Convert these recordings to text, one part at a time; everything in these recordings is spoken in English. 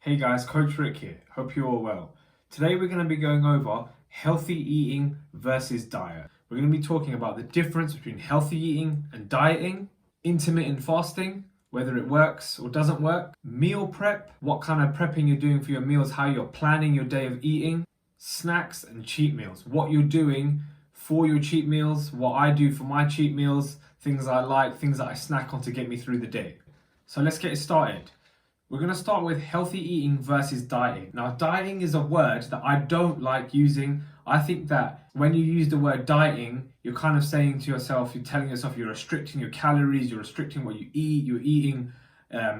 Hey guys, Coach Rick here. Hope you're all well. Today we're going to be going over healthy eating versus diet. We're going to be talking about the difference between healthy eating and dieting, intermittent fasting, whether it works or doesn't work, meal prep, what kind of prepping you're doing for your meals, how you're planning your day of eating, snacks and cheat meals, what you're doing for your cheat meals, what I do for my cheat meals, things I like, things that I snack on to get me through the day. So let's get started. We're going to start with healthy eating versus dieting. Now, dieting is a word that I don't like using. I think that when you use the word dieting, you're kind of saying to yourself, you're telling yourself you're restricting your calories, you're restricting what you eat, you're eating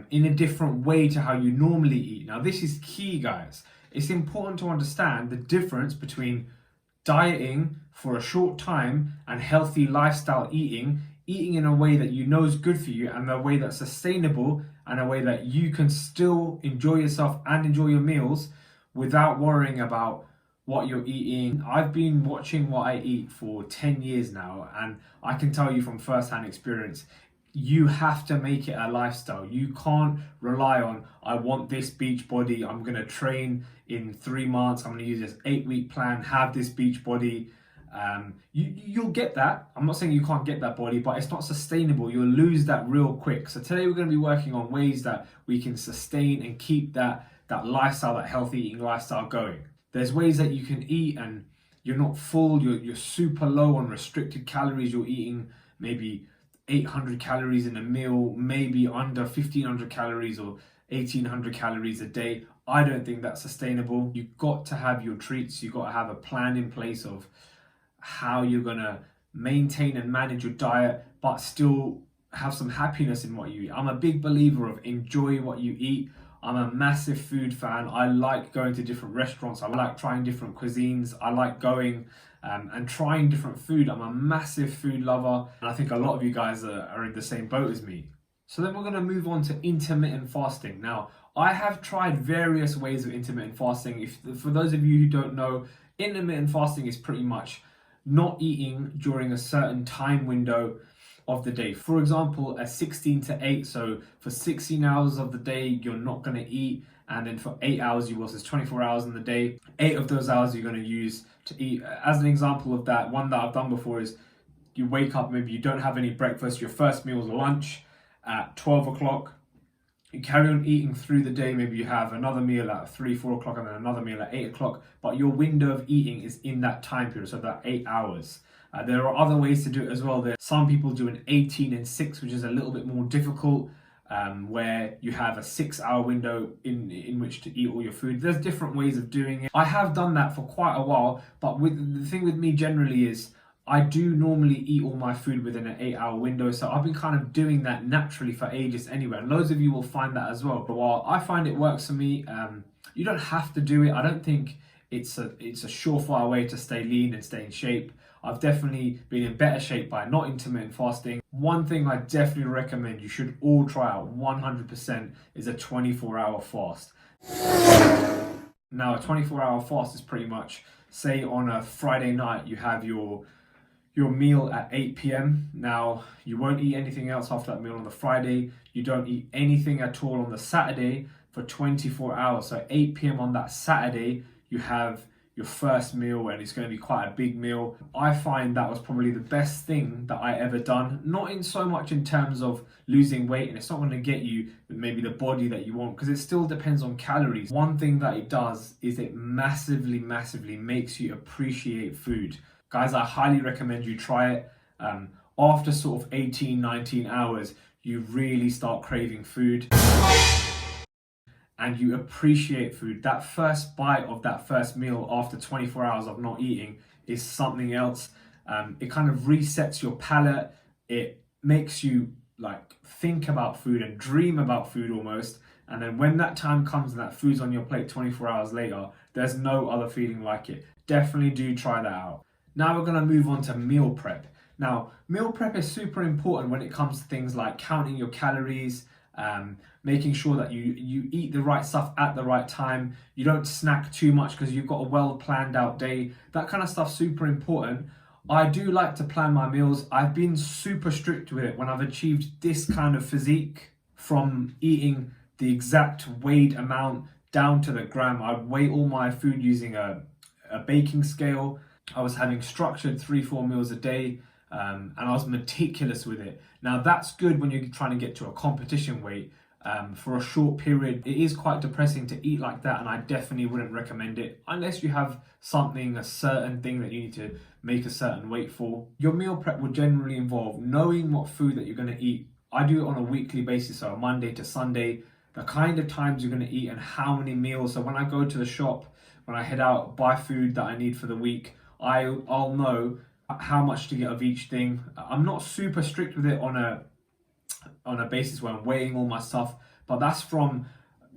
in a different way to how you normally eat. Now, this is key, guys. It's important to understand the difference between dieting for a short time and healthy lifestyle eating in a way that you know is good for you and a way that's sustainable and a way that you can still enjoy yourself and enjoy your meals without worrying about what you're eating. I've been watching what I eat for 10 years now, and I can tell you from first-hand experience, you have to make it a lifestyle. You can't rely on, I want this beach body, I'm going to train in 3 months, I'm going to use this 8-week plan, have this beach body. You'll get that. I'm not saying you can't get that body, but it's not sustainable. You'll lose that real quick. So today we're going to be working on ways that we can sustain and keep that lifestyle, that healthy eating lifestyle going. There's ways that you can eat and you're not full, you're super low on restricted calories. You're eating maybe 800 calories in a meal, maybe under 1500 calories or 1800 calories a day. I don't think that's sustainable. You've got to have your treats. You've got to have a plan in place of how you're going to maintain and manage your diet, but still have some happiness in what you eat. I'm a big believer of enjoy what you eat. I'm a massive food fan. I like going to different restaurants. I like trying different cuisines. I like going and trying different food. I'm a massive food lover, and I think a lot of you guys are in the same boat as me. So then we're going to move on to intermittent fasting. Now, I have tried various ways of intermittent fasting. For those of you who don't know, intermittent fasting is pretty much not eating during a certain time window of the day. For example, a 16 to 8. So for 16 hours of the day, you're not going to eat. And then for 8 hours, you will. So there's 24 hours in the day. 8 of those hours you're going to use to eat. As an example of that, one that I've done before is you wake up, maybe you don't have any breakfast. Your first meal is lunch at 12 o'clock. You carry on eating through the day. Maybe you have another meal at 3, 4 o'clock and then another meal at 8 o'clock. But your window of eating is in that time period, so that 8 hours. There are other ways to do it as well. Some people do an 18 and 6, which is a little bit more difficult, where you have a 6-hour window in which to eat all your food. There's different ways of doing it. I have done that for quite a while, but the thing with me generally is I do normally eat all my food within an 8-hour window, so I've been kind of doing that naturally for ages anyway, and loads of you will find that as well. But while I find it works for me, you don't have to do it. I don't think it's a surefire way to stay lean and stay in shape. I've definitely been in better shape by not intermittent fasting. One thing I definitely recommend you should all try out 100% is a 24-hour fast. Now, a 24-hour fast is pretty much, say on a Friday night, you have your meal at 8 p.m. Now, you won't eat anything else after that meal on the Friday. You don't eat anything at all on the Saturday for 24 hours. So 8 p.m. on that Saturday, you have your first meal, and it's going to be quite a big meal. I find that was probably the best thing that I ever done. Not in so much in terms of losing weight, and it's not going to get you maybe the body that you want, because it still depends on calories. One thing that it does is it massively makes you appreciate food. Guys, I highly recommend you try it. After sort of 18, 19 hours, you really start craving food and you appreciate food. That first bite of that first meal after 24 hours of not eating is something else. It kind of resets your palate. It makes you like think about food and dream about food almost. And then when that time comes and that food's on your plate 24 hours later, there's no other feeling like it. Definitely do try that out. Now we're going to move on to meal prep. Now, meal prep is super important when it comes to things like counting your calories, making sure that you eat the right stuff at the right time. You don't snack too much because you've got a well planned out day. That kind of stuff's super important. I do like to plan my meals. I've been super strict with it when I've achieved this kind of physique, from eating the exact weighed amount down to the gram. I'd weigh all my food using a baking scale. I was having structured 3-4 meals a day, and I was meticulous with it. Now that's good when you're trying to get to a competition weight. For a short period, it is quite depressing to eat like that, and I definitely wouldn't recommend it unless you have something, a certain thing that you need to make a certain weight for. Your meal prep would generally involve knowing what food that you're going to eat. I do it on a weekly basis, so Monday to Sunday, the kind of times you're going to eat and how many meals. So when I go to the shop, when I head out, buy food that I need for the week, I'll know how much to get of each thing. I'm not super strict with it on a basis where I'm weighing all my stuff, but that's from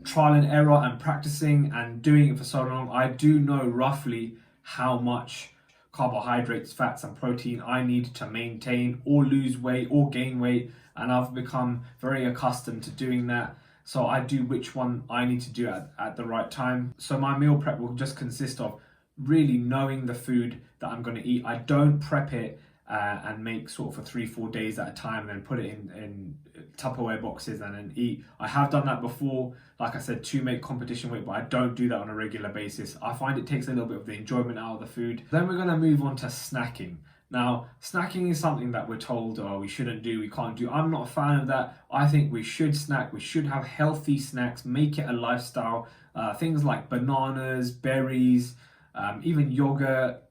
trial and error and practicing and doing it for so long. I do know roughly how much carbohydrates, fats and protein I need to maintain or lose weight or gain weight, and I've become very accustomed to doing that. So I do which one I need to do at the right time. So my meal prep will just consist of really knowing the food that I'm going to eat. I don't prep it and make sort of for 3-4 days at a time and then put it in Tupperware boxes and then eat. I have done that before, like I said, to make competition weight, but I don't do that on a regular basis. I find it takes a little bit of the enjoyment out of the food. Then we're going to move on to snacking. Now, snacking is something that we're told, we shouldn't do, we can't do. I'm not a fan of that. I think we should snack. We should have healthy snacks, make it a lifestyle. Things like bananas, berries, even yogurt.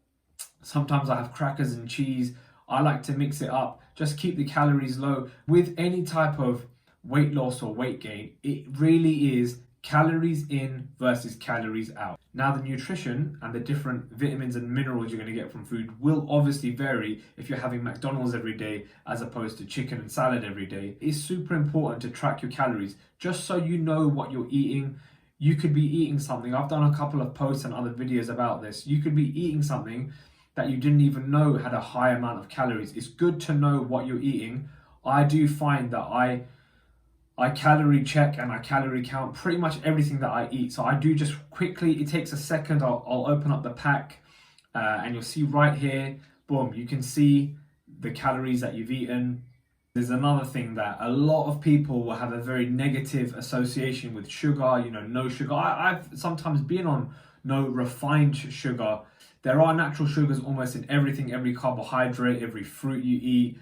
Sometimes I have crackers and cheese. I like to mix it up, just keep the calories low. With any type of weight loss or weight gain, it really is calories in versus calories out. Now the nutrition and the different vitamins and minerals you're going to get from food will obviously vary if you're having McDonald's every day as opposed to chicken and salad every day. It's super important to track your calories just so you know what you're eating. You could be eating something, I've done a couple of posts and other videos about this, you could be eating something that you didn't even know had a high amount of calories. It's good to know what you're eating. I do find that I calorie check and I calorie count pretty much everything that I eat. So I do just quickly, it takes a second, I'll open up the pack and you'll see right here, boom, you can see the calories that you've eaten. There's another thing that a lot of people will have a very negative association with sugar, no sugar. I've sometimes been on no refined sugar. There are natural sugars almost in everything, every carbohydrate, every fruit you eat.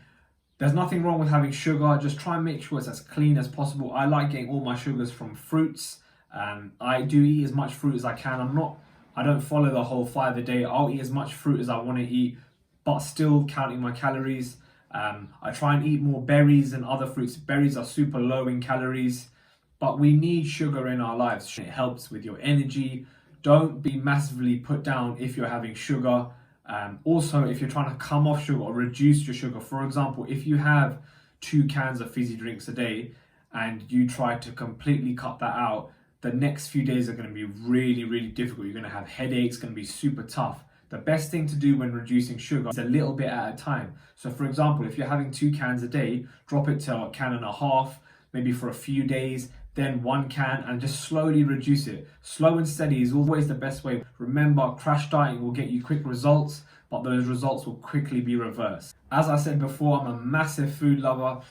There's nothing wrong with having sugar. Just try and make sure it's as clean as possible. I like getting all my sugars from fruits. I do eat as much fruit as I can. I don't follow the whole 5 a day. I'll eat as much fruit as I want to eat, but still counting my calories. I try and eat more berries and other fruits. Berries are super low in calories, but we need sugar in our lives. It helps with your energy. Don't be massively put down if you're having sugar. Also, if you're trying to come off sugar or reduce your sugar, for example, if you have 2 cans of fizzy drinks a day and you try to completely cut that out, the next few days are going to be really, really difficult. You're going to have headaches, going to be super tough. The best thing to do when reducing sugar is a little bit at a time. So for example, if you're having 2 cans a day, drop it to 1.5 cans, maybe for a few days, then 1 can, and just slowly reduce it. Slow and steady is always the best way. Remember, crash dieting will get you quick results, but those results will quickly be reversed. As I said before, I'm a massive food lover.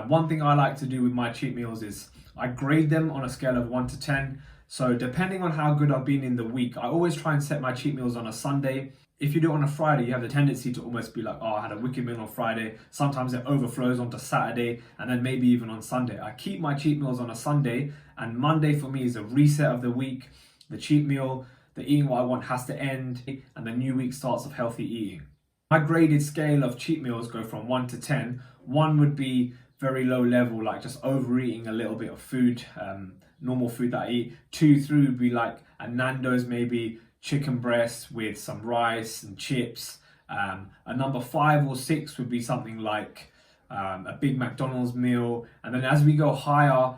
One thing I like to do with my cheat meals is I grade them on a scale of 1 to 10. So depending on how good I've been in the week, I always try and set my cheat meals on a Sunday. If you do it on a Friday, you have the tendency to almost be like, I had a wicked meal on Friday. Sometimes it overflows onto Saturday and then maybe even on Sunday. I keep my cheat meals on a Sunday, and Monday for me is a reset of the week. The cheat meal, the eating what I want has to end, and the new week starts of healthy eating. My graded scale of cheat meals go from 1 to 10. 1 would be very low level, like just overeating a little bit of food, normal food that I eat. 2 through would be like a Nando's, maybe chicken breast with some rice and chips. A number 5 or 6 would be something like a big McDonald's meal. And then as we go higher,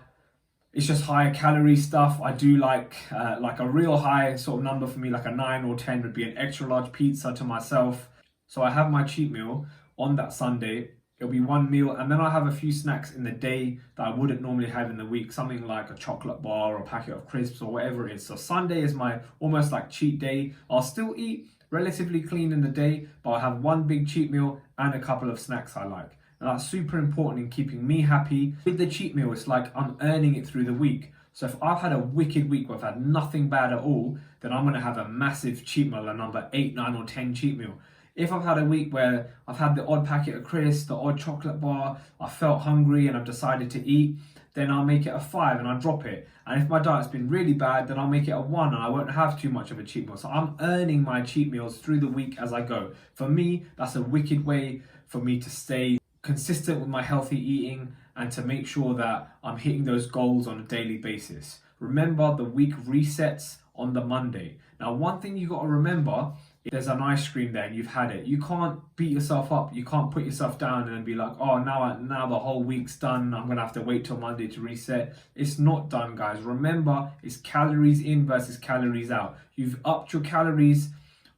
it's just higher calorie stuff. I do like a real high sort of number for me, like a 9 or 10 would be an extra large pizza to myself. So I have my cheat meal on that Sunday. It'll be 1 meal, and then I have a few snacks in the day that I wouldn't normally have in the week, something like a chocolate bar or a packet of crisps or whatever it is. So Sunday is my almost like cheat day. I'll still eat relatively clean in the day, but I'll have 1 big cheat meal and a couple of snacks I like. And that's super important in keeping me happy. With the cheat meal, it's like I'm earning it through the week. So if I've had a wicked week where I've had nothing bad at all, then I'm going to have a massive cheat meal, a number 8, 9 or 10 cheat meal. If I've had a week where I've had the odd packet of crisps, the odd chocolate bar, I felt hungry and I've decided to eat, then I'll make it a 5 and I'll drop it. And if my diet's been really bad, then I'll make it a 1 and I won't have too much of a cheat meal. So I'm earning my cheat meals through the week as I go. For me, that's a wicked way for me to stay consistent with my healthy eating and to make sure that I'm hitting those goals on a daily basis. Remember, the week resets on the Monday. Now, one thing you got to remember, if there's an ice cream there and you've had it, you can't beat yourself up. You can't put yourself down and be like, oh, now the whole week's done. I'm going to have to wait till Monday to reset. It's not done, guys. Remember, it's calories in versus calories out. You've upped your calories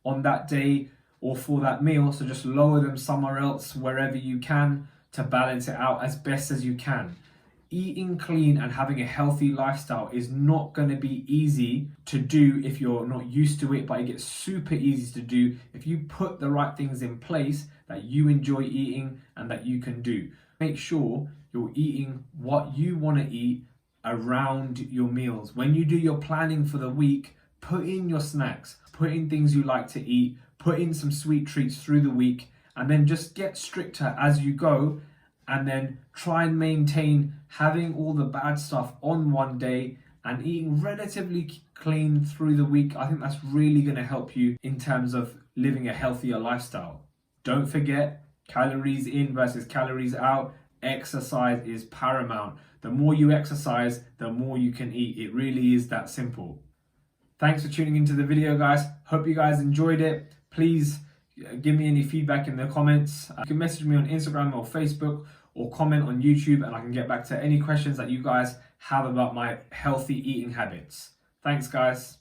on that day or for that meal, so just lower them somewhere else, wherever you can, to balance it out as best as you can. Eating clean and having a healthy lifestyle is not going to be easy to do if you're not used to it, but it gets super easy to do if you put the right things in place that you enjoy eating and that you can do. Make sure you're eating what you want to eat around your meals. When you do your planning for the week, put in your snacks, put in things you like to eat, put in some sweet treats through the week, and then just get stricter as you go, and then try and maintain having all the bad stuff on one day and eating relatively clean through the week. I think that's really going to help you in terms of living a healthier lifestyle. Don't forget, calories in versus calories out. Exercise is paramount. The more you exercise, the more you can eat. It really is that simple. Thanks for tuning into the video, guys. Hope you guys enjoyed it. Please give me any feedback in the comments. You can message me on Instagram or Facebook or comment on YouTube, and I can get back to any questions that you guys have about my healthy eating habits. Thanks, guys.